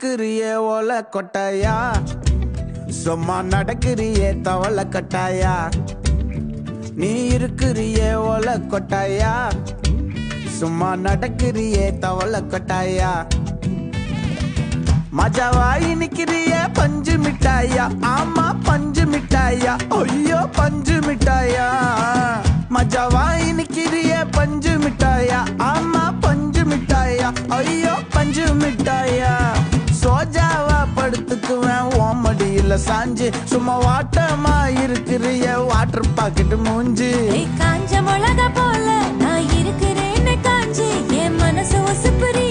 இருக்கிறியே ஓல கொட்டாயா, சும்மா நடக்கிறியே தவள கட்டாயா. நீ இருக்கிறியே ஓல கொட்டாயா, சும்மா நடக்கிறியே தவள கொட்டாயா. மஜாவாயி நிக்கிறிய பஞ்சு மிட்டாயா, ஆமா பஞ்சு மிட்டாயா, ஐயோ பஞ்சு மிட்டாயா. மஜாவாயி நிக்கிறிய பஞ்சு மிட்டாயா, ஆமா பஞ்சு மிட்டாயா, ஐயோ பஞ்சு மிட்டாயா. சோஜாவா படுத்துக்குவேன் ஓமடியில சாஞ்சு, சும்மா வாட்டமா இருக்கிறிய வாட்டர் பாக்கெட் மூஞ்சி. காஞ்ச மிளகா போல நான் இருக்கிறேன்னு காஞ்சி என் மனசு ஒசுப்புரி.